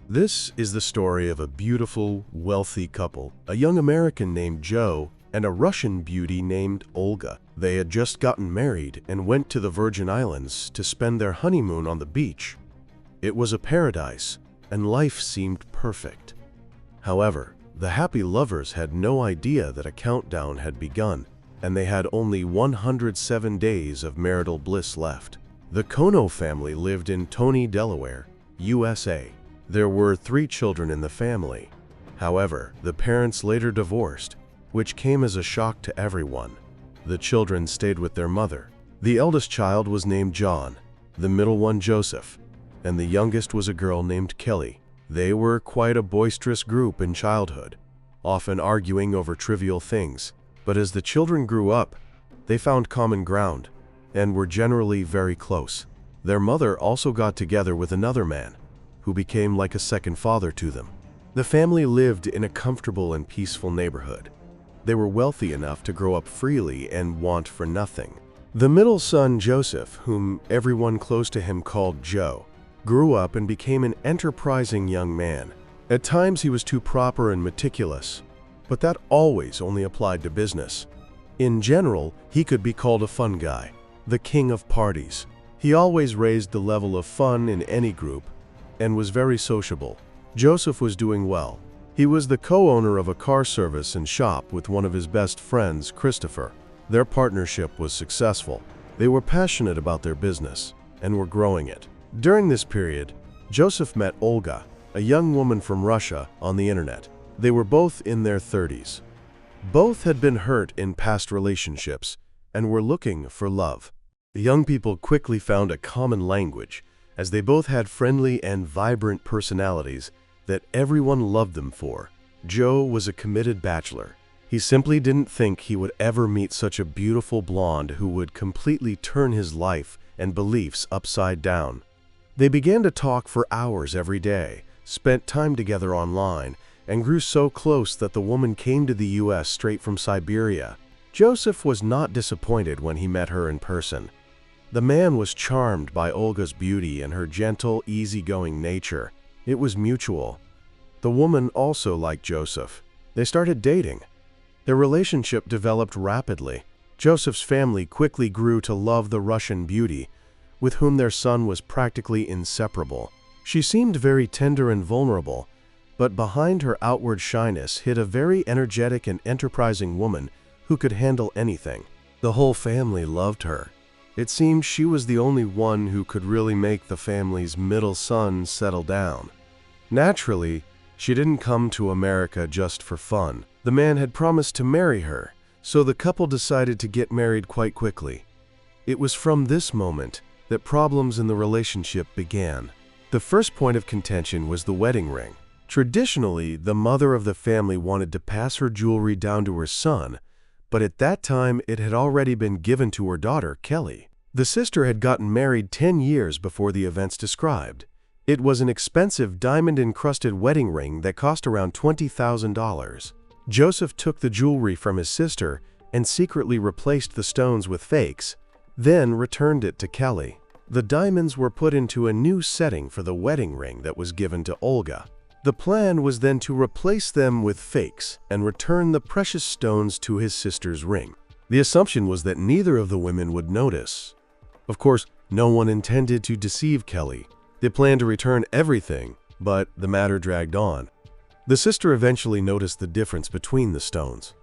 This is the story of a beautiful, wealthy couple, a young American named Joe and a Russian beauty named Olga. They had just gotten married and went to the Virgin Islands to spend their honeymoon on the beach. It was a paradise, and life seemed perfect. However, the happy lovers had no idea that a countdown had begun, and they had only 107 days of marital bliss left. The Connell family lived in Tony, Delaware, USA. There were 3 children in the family. However, the parents later divorced, which came as a shock to everyone. The children stayed with their mother. The eldest child was named John, the middle one Joseph, and the youngest was a girl named Kelly. They were quite a boisterous group in childhood, often arguing over trivial things. But as the children grew up, they found common ground and were generally very close. Their mother also got together with another man, who became like a second father to them. The family lived in a comfortable and peaceful neighborhood. They were wealthy enough to grow up freely and want for nothing. The middle son, Joseph, whom everyone close to him called Joe, grew up and became an enterprising young man. At times he was too proper and meticulous, but that always only applied to business. In general, he could be called a fun guy, the king of parties. He always raised the level of fun in any group and was very sociable. Joseph was doing well. He was the co-owner of a car service and shop with one of his best friends, Christopher. Their partnership was successful. They were passionate about their business and were growing it. During this period, Joseph met Olga, a young woman from Russia, on the internet. They were both in their 30s. Both had been hurt in past relationships and were looking for love. The young people quickly found a common language, as they both had friendly and vibrant personalities that everyone loved them for. Joe was a committed bachelor. He simply didn't think he would ever meet such a beautiful blonde who would completely turn his life and beliefs upside down. They began to talk for hours every day, spent time together online, and grew so close that the woman came to the US straight from Siberia. Joseph was not disappointed when he met her in person. The man was charmed by Olga's beauty and her gentle, easygoing nature. It was mutual. The woman also liked Joseph. They started dating. Their relationship developed rapidly. Joseph's family quickly grew to love the Russian beauty, with whom their son was practically inseparable. She seemed very tender and vulnerable, but behind her outward shyness hid a very energetic and enterprising woman who could handle anything. The whole family loved her. It seemed she was the only one who could really make the family's middle son settle down. Naturally, she didn't come to America just for fun. The man had promised to marry her, so the couple decided to get married quite quickly. It was from this moment that problems in the relationship began. The first point of contention was the wedding ring. Traditionally, the mother of the family wanted to pass her jewelry down to her son, but at that time it had already been given to her daughter, Kelly. The sister had gotten married 10 years before the events described. It was an expensive diamond-encrusted wedding ring that cost around $20,000. Joseph took the jewelry from his sister and secretly replaced the stones with fakes, then returned it to Kelly. The diamonds were put into a new setting for the wedding ring that was given to Olga. The plan was then to replace them with fakes and return the precious stones to his sister's ring. The assumption was that neither of the women would notice. Of course, no one intended to deceive Kelly. They planned to return everything, but the matter dragged on. The sister eventually noticed the difference between the stones,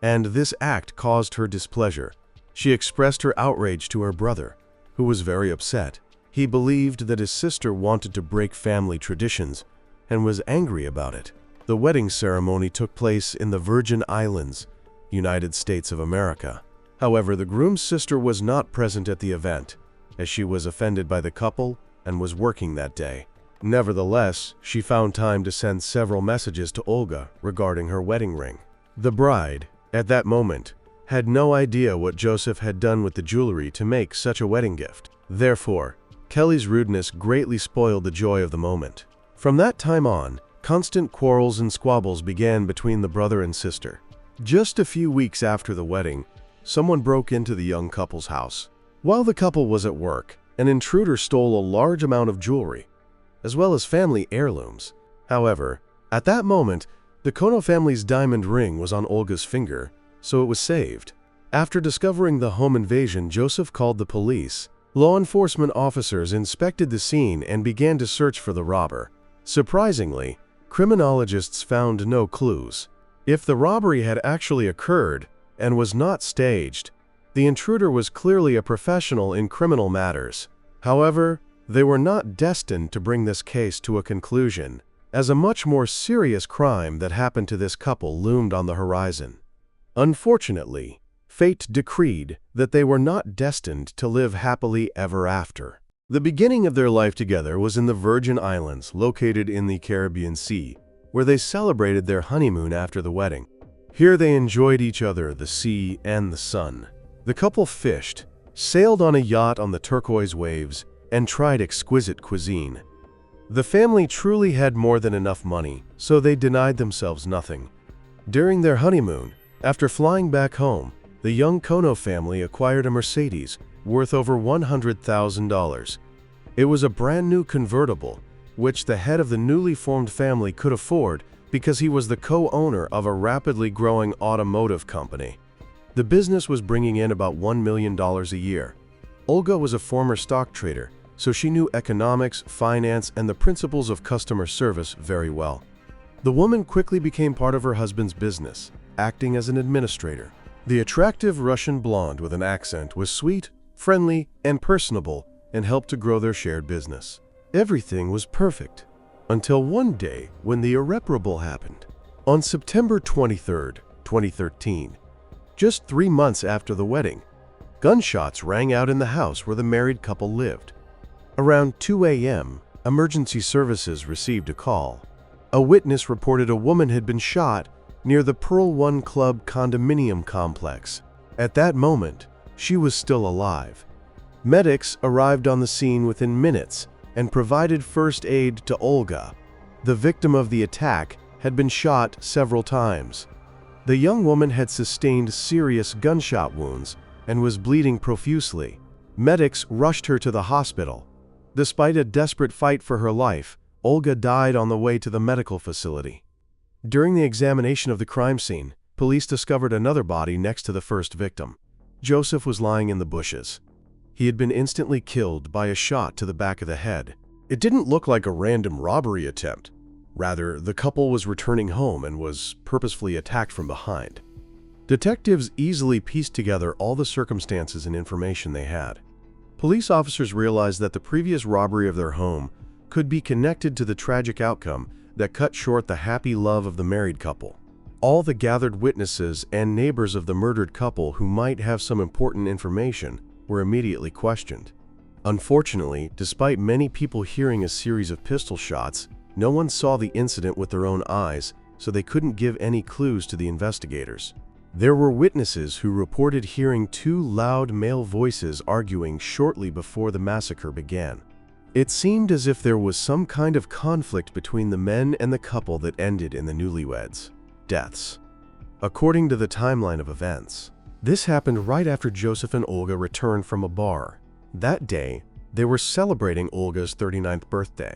and this act caused her displeasure. She expressed her outrage to her brother, who was very upset. He believed that his sister wanted to break family traditions and was angry about it. The wedding ceremony took place in the Virgin Islands, United States of America. However, the groom's sister was not present at the event, as she was offended by the couple and was working that day. Nevertheless, she found time to send several messages to Olga regarding her wedding ring. The bride, at that moment, had no idea what Joseph had done with the jewelry to make such a wedding gift. Therefore, Kelly's rudeness greatly spoiled the joy of the moment. From that time on, constant quarrels and squabbles began between the brother and sister. Just a few weeks after the wedding, someone broke into the young couple's house. While the couple was at work, an intruder stole a large amount of jewelry, as well as family heirlooms. However, at that moment, the Connell family's diamond ring was on Olga's finger, so it was saved. After discovering the home invasion, Joseph called the police. Law enforcement officers inspected the scene and began to search for the robber. Surprisingly, criminologists found no clues. If the robbery had actually occurred and was not staged, the intruder was clearly a professional in criminal matters. However, they were not destined to bring this case to a conclusion, as a much more serious crime that happened to this couple loomed on the horizon. Unfortunately, fate decreed that they were not destined to live happily ever after. The beginning of their life together was in the Virgin Islands, located in the Caribbean Sea, where they celebrated their honeymoon after the wedding. Here they enjoyed each other, the sea, and the sun. The couple fished, sailed on a yacht on the turquoise waves, and tried exquisite cuisine. The family truly had more than enough money, so they denied themselves nothing. During their honeymoon, after flying back home, the young Connell family acquired a Mercedes worth over $100,000. It was a brand new convertible, which the head of the newly formed family could afford because he was the co-owner of a rapidly growing automotive company. The business was bringing in about $1 million a year. Olga was a former stock trader, so she knew economics, finance, and the principles of customer service very well. The woman quickly became part of her husband's business, acting as an administrator. The attractive Russian blonde with an accent was sweet, friendly, and personable, and helped to grow their shared business. Everything was perfect, until one day when the irreparable happened. On September 23, 2013, just 3 months after the wedding, gunshots rang out in the house where the married couple lived. Around 2 a.m., emergency services received a call. A witness reported a woman had been shot near the Pearl One Club condominium complex. At that moment, she was still alive. Medics arrived on the scene within minutes and provided first aid to Olga. The victim of the attack had been shot several times. The young woman had sustained serious gunshot wounds and was bleeding profusely. Medics rushed her to the hospital. Despite a desperate fight for her life, Olga died on the way to the medical facility. During the examination of the crime scene, police discovered another body next to the first victim. Joseph was lying in the bushes. He had been instantly killed by a shot to the back of the head. It didn't look like a random robbery attempt. Rather, the couple was returning home and was purposefully attacked from behind. Detectives easily pieced together all the circumstances and information they had. Police officers realized that the previous robbery of their home could be connected to the tragic outcome that cut short the happy love of the married couple. All the gathered witnesses and neighbors of the murdered couple who might have some important information were immediately questioned. Unfortunately, despite many people hearing a series of pistol shots, no one saw the incident with their own eyes, so they couldn't give any clues to the investigators. There were witnesses who reported hearing 2 loud male voices arguing shortly before the massacre began. It seemed as if there was some kind of conflict between the men and the couple that ended in the newlyweds' deaths. According to the timeline of events, this happened right after Joseph and Olga returned from a bar. That day, they were celebrating Olga's 39th birthday.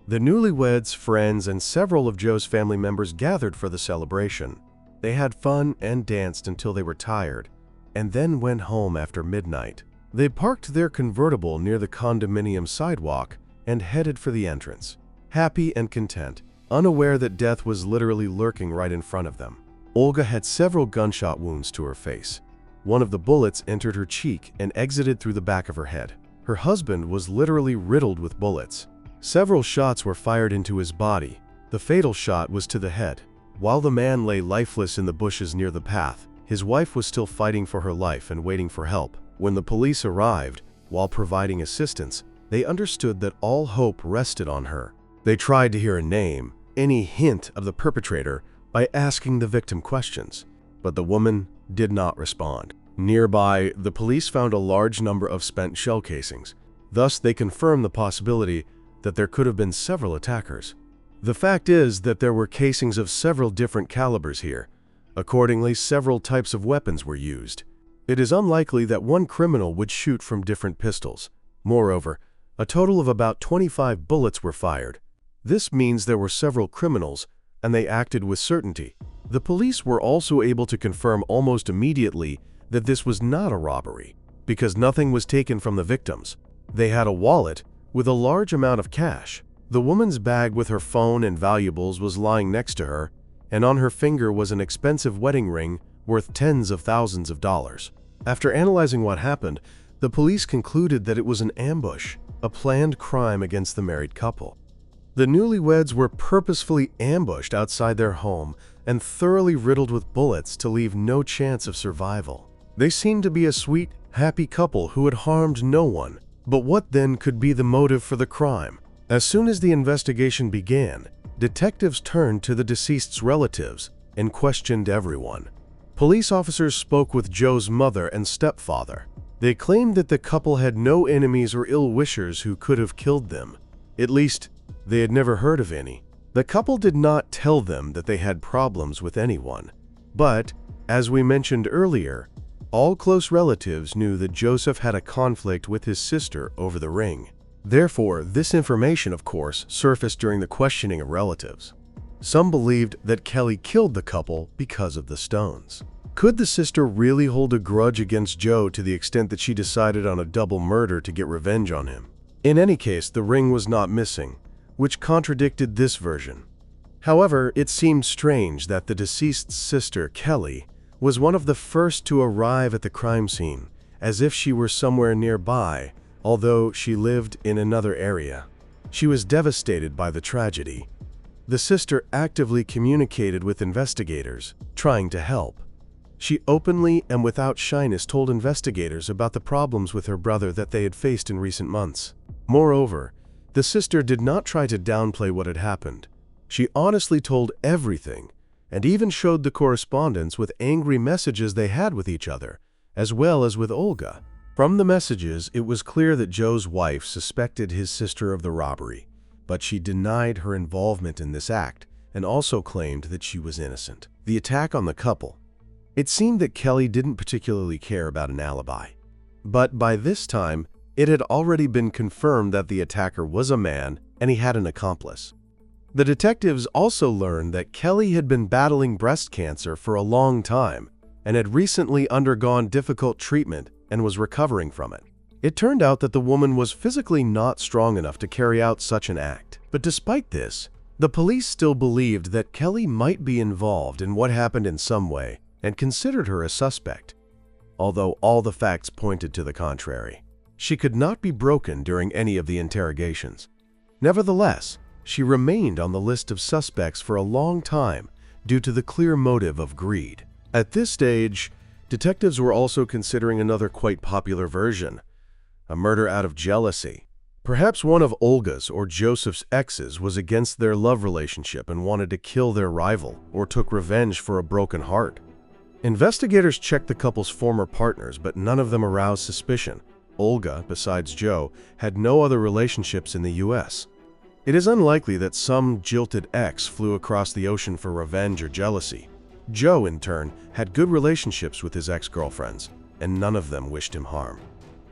The newlyweds, friends, and several of Joe's family members gathered for the celebration. They had fun and danced until they were tired, and then went home after midnight. They parked their convertible near the condominium sidewalk and headed for the entrance, happy and content, unaware that death was literally lurking right in front of them. Olga had several gunshot wounds to her face. One of the bullets entered her cheek and exited through the back of her head. Her husband was literally riddled with bullets. Several shots were fired into his body. The fatal shot was to the head. While the man lay lifeless in the bushes near the path, his wife was still fighting for her life and waiting for help. When the police arrived, while providing assistance, they understood that all hope rested on her. They tried to hear a name, any hint of the perpetrator, by asking the victim questions, but the woman did not respond. Nearby, the police found a large number of spent shell casings. Thus, they confirmed the possibility that there could have been several attackers. The fact is that there were casings of several different calibers here. Accordingly, several types of weapons were used. It is unlikely that one criminal would shoot from different pistols. Moreover, a total of about 25 bullets were fired. This means there were several criminals, and they acted with certainty. The police were also able to confirm almost immediately that this was not a robbery, because nothing was taken from the victims. They had a wallet with a large amount of cash. The woman's bag with her phone and valuables was lying next to her, and on her finger was an expensive wedding ring worth tens of thousands of dollars. After analyzing what happened, the police concluded that it was an ambush, a planned crime against the married couple. The newlyweds were purposefully ambushed outside their home and thoroughly riddled with bullets to leave no chance of survival. They seemed to be a sweet, happy couple who had harmed no one. But what then could be the motive for the crime? As soon as the investigation began, detectives turned to the deceased's relatives and questioned everyone. Police officers spoke with Joe's mother and stepfather. They claimed that the couple had no enemies or ill-wishers who could have killed them. At least, they had never heard of any. The couple did not tell them that they had problems with anyone. But, as we mentioned earlier, all close relatives knew that Joseph had a conflict with his sister over the ring. Therefore, this information, of course, surfaced during the questioning of relatives. Some believed that Kelly killed the couple because of the stones. Could the sister really hold a grudge against Joe to the extent that she decided on a double murder to get revenge on him? In any case, the ring was not missing, which contradicted this version. However, it seemed strange that the deceased's sister, Kelly, was one of the first to arrive at the crime scene, as if she were somewhere nearby, although she lived in another area. She was devastated by the tragedy. The sister actively communicated with investigators, trying to help. She openly and without shyness told investigators about the problems with her brother that they had faced in recent months. Moreover, the sister did not try to downplay what had happened. She honestly told everything, and even showed the correspondence with angry messages they had with each other, as well as with Olga. From the messages, it was clear that Joe's wife suspected his sister of the robbery, but she denied her involvement in this act and also claimed that she was innocent. The attack on the couple. It seemed that Kelly didn't particularly care about an alibi. But by this time, it had already been confirmed that the attacker was a man and he had an accomplice. The detectives also learned that Kelly had been battling breast cancer for a long time and had recently undergone difficult treatment and was recovering from it. It turned out that the woman was physically not strong enough to carry out such an act. But despite this, the police still believed that Kelly might be involved in what happened in some way and considered her a suspect, although all the facts pointed to the contrary. She could not be broken during any of the interrogations. Nevertheless, she remained on the list of suspects for a long time due to the clear motive of greed. At this stage, detectives were also considering another quite popular version, a murder out of jealousy. Perhaps one of Olga's or Joseph's exes was against their love relationship and wanted to kill their rival or took revenge for a broken heart. Investigators checked the couple's former partners, but none of them aroused suspicion. Olga, besides Joe, had no other relationships in the U.S. It is unlikely that some jilted ex flew across the ocean for revenge or jealousy. Joe, in turn, had good relationships with his ex-girlfriends, and none of them wished him harm.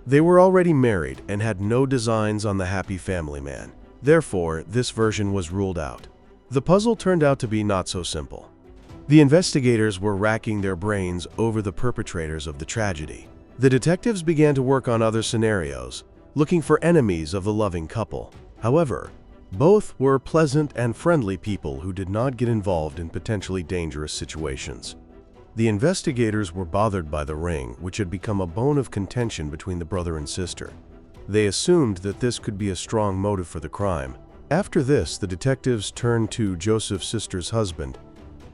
They were already married and had no designs on the happy family man. Therefore, this version was ruled out. The puzzle turned out to be not so simple. The investigators were racking their brains over the perpetrators of the tragedy. The detectives began to work on other scenarios, looking for enemies of the loving couple. However, both were pleasant and friendly people who did not get involved in potentially dangerous situations. The investigators were bothered by the ring, which had become a bone of contention between the brother and sister. They assumed that this could be a strong motive for the crime. After this, the detectives turned to Joseph's sister's husband,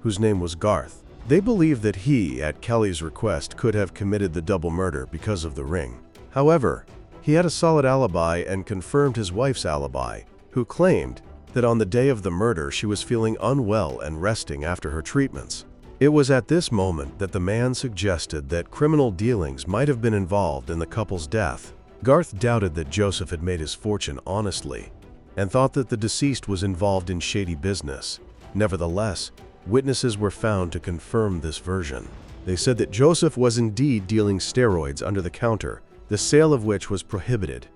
whose name was Garth. They believed that he, at Kelly's request, could have committed the double murder because of the ring. However, he had a solid alibi and confirmed his wife's alibi, who claimed that on the day of the murder she was feeling unwell and resting after her treatments. It was at this moment that the man suggested that criminal dealings might have been involved in the couple's death. Garth doubted that Joseph had made his fortune honestly and thought that the deceased was involved in shady business. Nevertheless, witnesses were found to confirm this version. They said that Joseph was indeed dealing steroids under the counter, the sale of which was prohibited,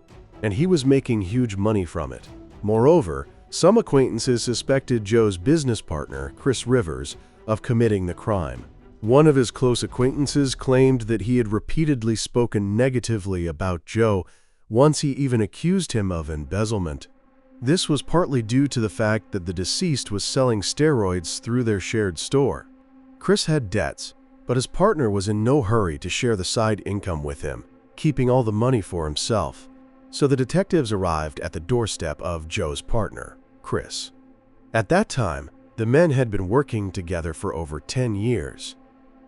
and he was making huge money from it. Moreover, Some acquaintances suspected Joe's business partner, Chris Rivers, of committing the crime. One of his close acquaintances claimed that he had repeatedly spoken negatively about Joe, once he even accused him of embezzlement. This was partly due to the fact that the deceased was selling steroids through their shared store. Chris had debts, but his partner was in no hurry to share the side income with him, keeping all the money for himself. So the detectives arrived at the doorstep of Joe's partner, Chris. At that time, the men had been working together for over 10 years.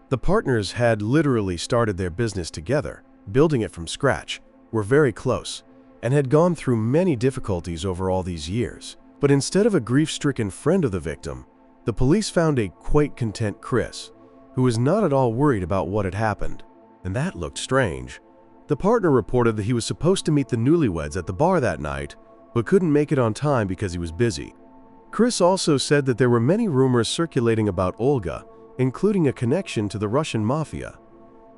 The partners had literally started their business together, building it from scratch, were very close, and had gone through many difficulties over all these years. But instead of a grief-stricken friend of the victim, the police found a quite content Chris, who was not at all worried about what had happened. And that looked strange. The partner reported that he was supposed to meet the newlyweds at the bar that night, but couldn't make it on time because he was busy. Chris also said that there were many rumors circulating about Olga, including a connection to the Russian mafia.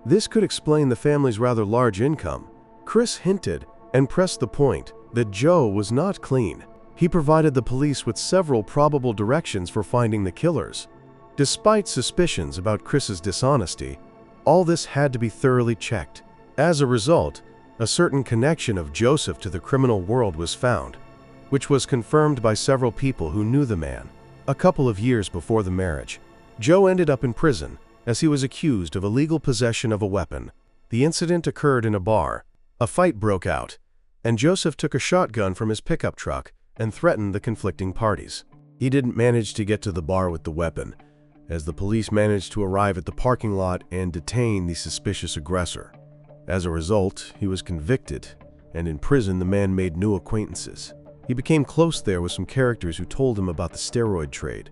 This could explain the family's rather large income. Chris hinted and pressed the point that Joe was not clean. He provided the police with several probable directions for finding the killers. Despite suspicions about Chris's dishonesty, all this had to be thoroughly checked. As a result, a certain connection of Joseph to the criminal world was found, which was confirmed by several people who knew the man. A couple of years before the marriage, Joe ended up in prison as he was accused of illegal possession of a weapon. The incident occurred in a bar. A fight broke out, and Joseph took a shotgun from his pickup truck and threatened the conflicting parties. He didn't manage to get to the bar with the weapon, as the police managed to arrive at the parking lot and detain the suspicious aggressor. As a result, he was convicted, and in prison the man made new acquaintances. He became close there with some characters who told him about the steroid trade.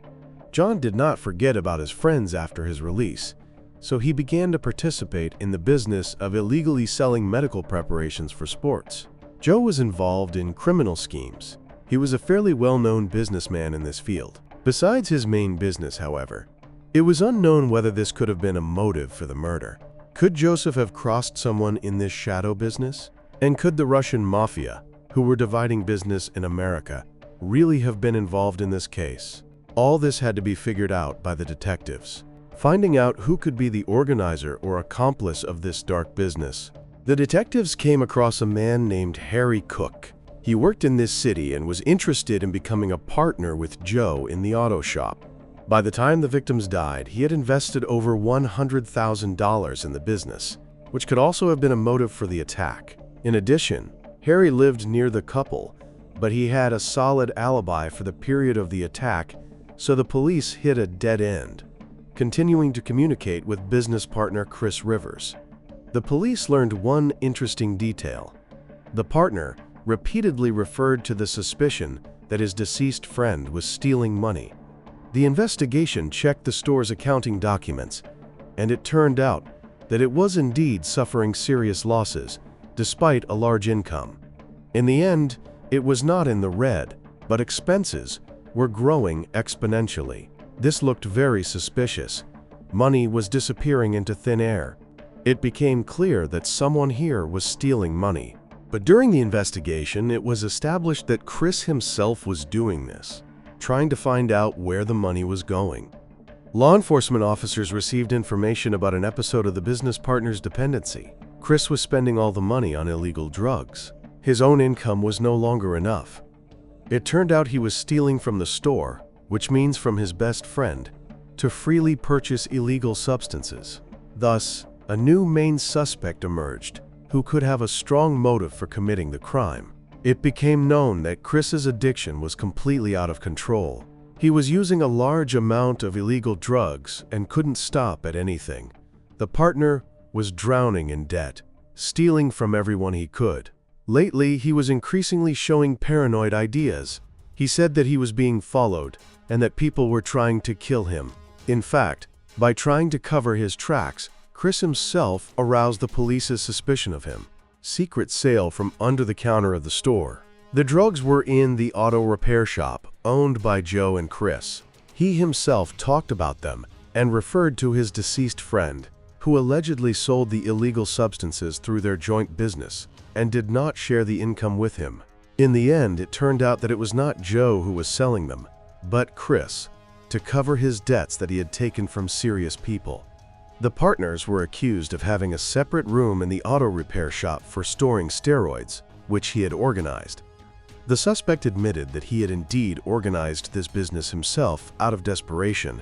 John did not forget about his friends after his release, so he began to participate in the business of illegally selling medical preparations for sports. Joe was involved in criminal schemes. He was a fairly well-known businessman in this field. Besides his main business, however, it was unknown whether this could have been a motive for the murder. Could Joseph have crossed someone in this shadow business? And could the Russian mafia, who were dividing business in America, really have been involved in this case? All this had to be figured out by the detectives. Finding out who could be the organizer or accomplice of this dark business, the detectives came across a man named Harry Cook. He worked in this city and was interested in becoming a partner with Joe in the auto shop. By the time the victims died, he had invested over $100,000 in the business, which could also have been a motive for the attack. In addition, Harry lived near the couple, but he had a solid alibi for the period of the attack, so the police hit a dead end, continuing to communicate with business partner Chris Rivers. The police learned one interesting detail. The partner repeatedly referred to the suspicion that his deceased friend was stealing money. The investigation checked the store's accounting documents, and it turned out that it was indeed suffering serious losses, despite a large income. In the end, it was not in the red, but expenses were growing exponentially. This looked very suspicious. Money was disappearing into thin air. It became clear that someone here was stealing money. But during the investigation, it was established that Chris himself was doing this, trying to find out where the money was going. Law enforcement officers received information about an episode of the business partner's dependency. Chris was spending all the money on illegal drugs. His own income was no longer enough. It turned out he was stealing from the store, which means from his best friend, to freely purchase illegal substances. Thus, a new main suspect emerged, who could have a strong motive for committing the crime. It became known that Chris's addiction was completely out of control. He was using a large amount of illegal drugs and couldn't stop at anything. The partner was drowning in debt, stealing from everyone he could. Lately, he was increasingly showing paranoid ideas. He said that he was being followed and that people were trying to kill him. In fact, by trying to cover his tracks, Chris himself aroused the police's suspicion of him. Secret sale from under the counter of the store. The drugs were in the auto repair shop owned by Joe and Chris. He himself talked about them and referred to his deceased friend, who allegedly sold the illegal substances through their joint business and did not share the income with him. In the end, it turned out that it was not Joe who was selling them, but Chris, to cover his debts that he had taken from serious people. The partners were accused of having a separate room in the auto repair shop for storing steroids, which he had organized. The suspect admitted that he had indeed organized this business himself out of desperation,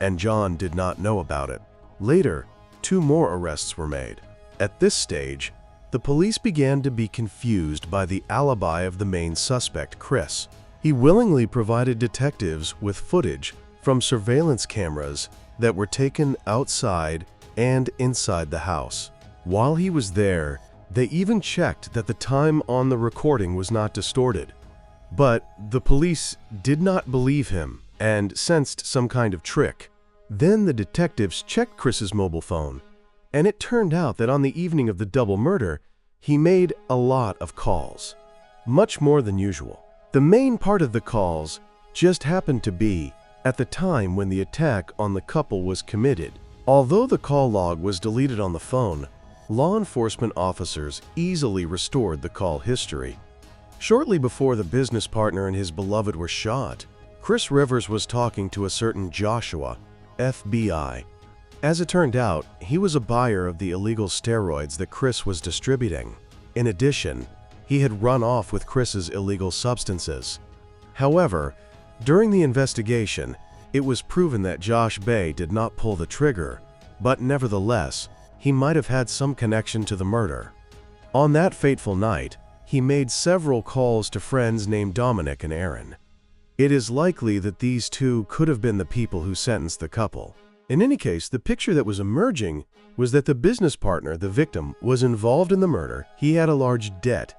and John did not know about it. Later, 2 more arrests were made. At this stage, the police began to be confused by the alibi of the main suspect, Chris. He willingly provided detectives with footage from surveillance cameras that were taken outside and inside the house. While he was there, they even checked that the time on the recording was not distorted. But the police did not believe him and sensed some kind of trick. Then the detectives checked Chris's mobile phone, and it turned out that on the evening of the double murder, he made a lot of calls, much more than usual. The main part of the calls just happened to be at the time when the attack on the couple was committed. Although the call log was deleted on the phone, law enforcement officers easily restored the call history. Shortly before the business partner and his beloved were shot, Chris Rivers was talking to a certain Joshua, FBI. As it turned out, he was a buyer of the illegal steroids that Chris was distributing. In addition, he had run off with Chris's illegal substances. However, during the investigation, it was proven that Josh Bay did not pull the trigger, but nevertheless, he might have had some connection to the murder. On that fateful night, he made several calls to friends named Dominic and Aaron. It is likely that these two could have been the people who sentenced the couple. In any case, the picture that was emerging was that the business partner, the victim, was involved in the murder. He had a large debt,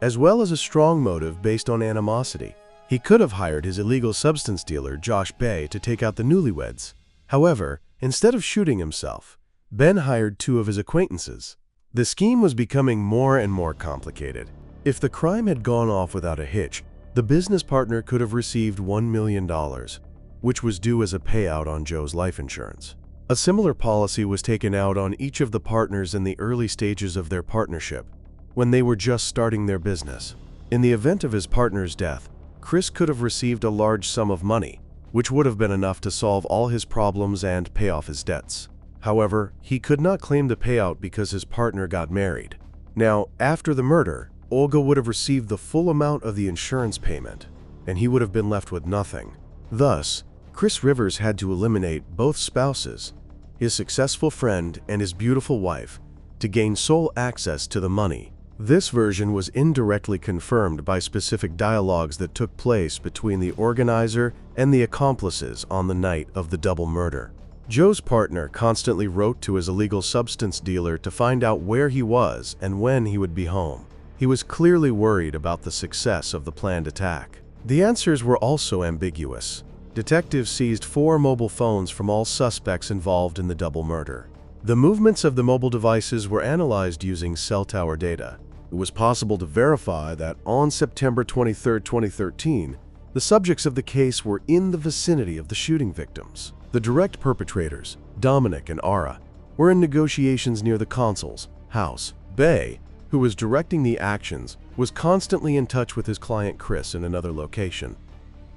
as well as a strong motive based on animosity. He could have hired his illegal substance dealer, Josh Bay, to take out the newlyweds. However, instead of shooting himself, Ben hired 2 of his acquaintances. The scheme was becoming more and more complicated. If the crime had gone off without a hitch, the business partner could have received $1 million, which was due as a payout on Joe's life insurance. A similar policy was taken out on each of the partners in the early stages of their partnership, when they were just starting their business. In the event of his partner's death, Chris could have received a large sum of money, which would have been enough to solve all his problems and pay off his debts. However, he could not claim the payout because his partner got married. Now, after the murder, Olga would have received the full amount of the insurance payment, and he would have been left with nothing. Thus, Chris Rivers had to eliminate both spouses, his successful friend and his beautiful wife, to gain sole access to the money. This version was indirectly confirmed by specific dialogues that took place between the organizer and the accomplices on the night of the double murder. Joe's partner constantly wrote to his illegal substance dealer to find out where he was and when he would be home. He was clearly worried about the success of the planned attack. The answers were also ambiguous. Detectives seized 4 mobile phones from all suspects involved in the double murder. The movements of the mobile devices were analyzed using cell tower data. It was possible to verify that on September 23, 2013, the subjects of the case were in the vicinity of the shooting victims. The direct perpetrators, Dominic and Ara, were in negotiations near the consul's house. Bay, who was directing the actions, was constantly in touch with his client Chris in another location.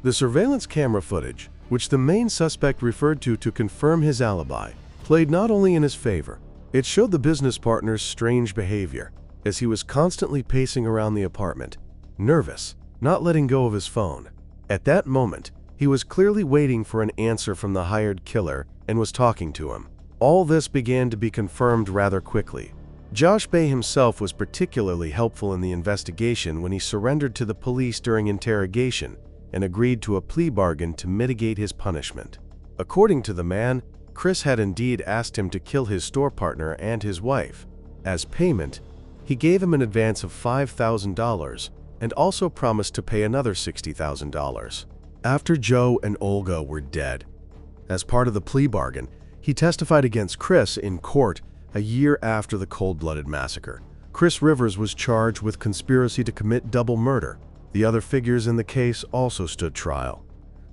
The surveillance camera footage, which the main suspect referred to confirm his alibi, played not only in his favor. It showed the business partner's strange behavior, as he was constantly pacing around the apartment, nervous, not letting go of his phone. At that moment, he was clearly waiting for an answer from the hired killer and was talking to him. All this began to be confirmed rather quickly. Josh Bay himself was particularly helpful in the investigation when he surrendered to the police during interrogation and agreed to a plea bargain to mitigate his punishment. According to the man, Chris had indeed asked him to kill his store partner and his wife. As payment, he gave him an advance of $5,000 and also promised to pay another $60,000. After Joe and Olga were dead, as part of the plea bargain, he testified against Chris in court a year after the cold-blooded massacre. Chris Rivers was charged with conspiracy to commit double murder. The other figures in the case also stood trial.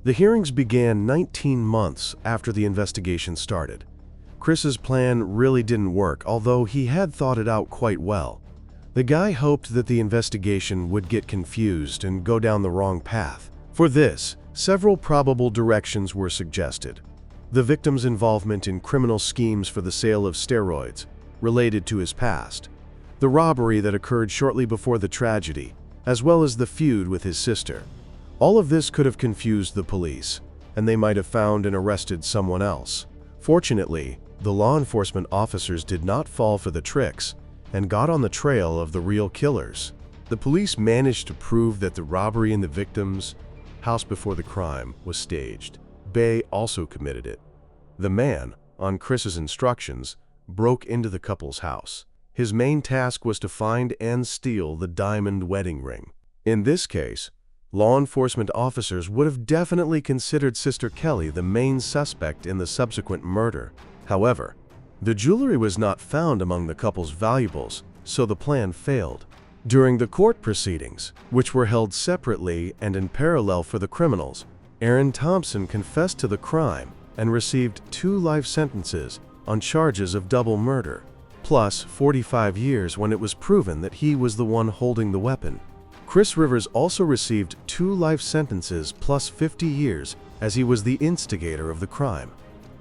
The hearings began 19 months after the investigation started. Chris's plan really didn't work, although he had thought it out quite well. The guy hoped that the investigation would get confused and go down the wrong path. For this, several probable directions were suggested. The victim's involvement in criminal schemes for the sale of steroids related to his past, the robbery that occurred shortly before the tragedy, as well as the feud with his sister. All of this could have confused the police, and they might have found and arrested someone else. Fortunately, the law enforcement officers did not fall for the tricks and got on the trail of the real killers. The police managed to prove that the robbery in the victim's house before the crime was staged. Bay also committed it. The man, on Chris's instructions, broke into the couple's house. His main task was to find and steal the diamond wedding ring. In this case, law enforcement officers would have definitely considered Sister Kelly the main suspect in the subsequent murder. However, the jewelry was not found among the couple's valuables, so the plan failed. During the court proceedings, which were held separately and in parallel for the criminals, Aaron Thompson confessed to the crime and received 2 life sentences on charges of double murder, plus 45 years when it was proven that he was the one holding the weapon. Chris Rivers also received 2 life sentences plus 50 years as he was the instigator of the crime.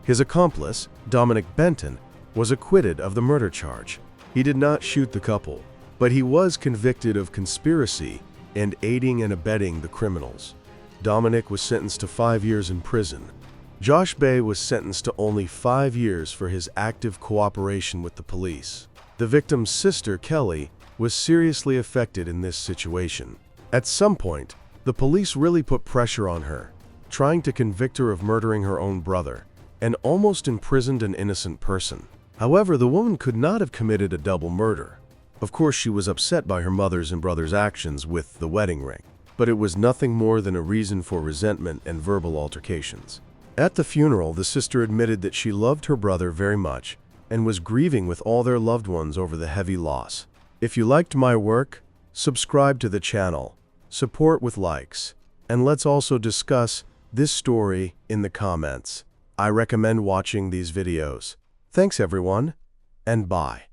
His accomplice, Dominic Benton, was acquitted of the murder charge. He did not shoot the couple, but he was convicted of conspiracy and aiding and abetting the criminals. Dominic was sentenced to 5 years in prison. Josh Bay was sentenced to only 5 years for his active cooperation with the police. The victim's sister, Kelly, was seriously affected in this situation. At some point, the police really put pressure on her, trying to convict her of murdering her own brother, and almost imprisoned an innocent person. However, the woman could not have committed a double murder. Of course, she was upset by her mother's and brother's actions with the wedding ring, but it was nothing more than a reason for resentment and verbal altercations. At the funeral, the sister admitted that she loved her brother very much and was grieving with all their loved ones over the heavy loss. If you liked my work, subscribe to the channel, support with likes, and let's also discuss this story in the comments. I recommend watching these videos. Thanks everyone, and bye.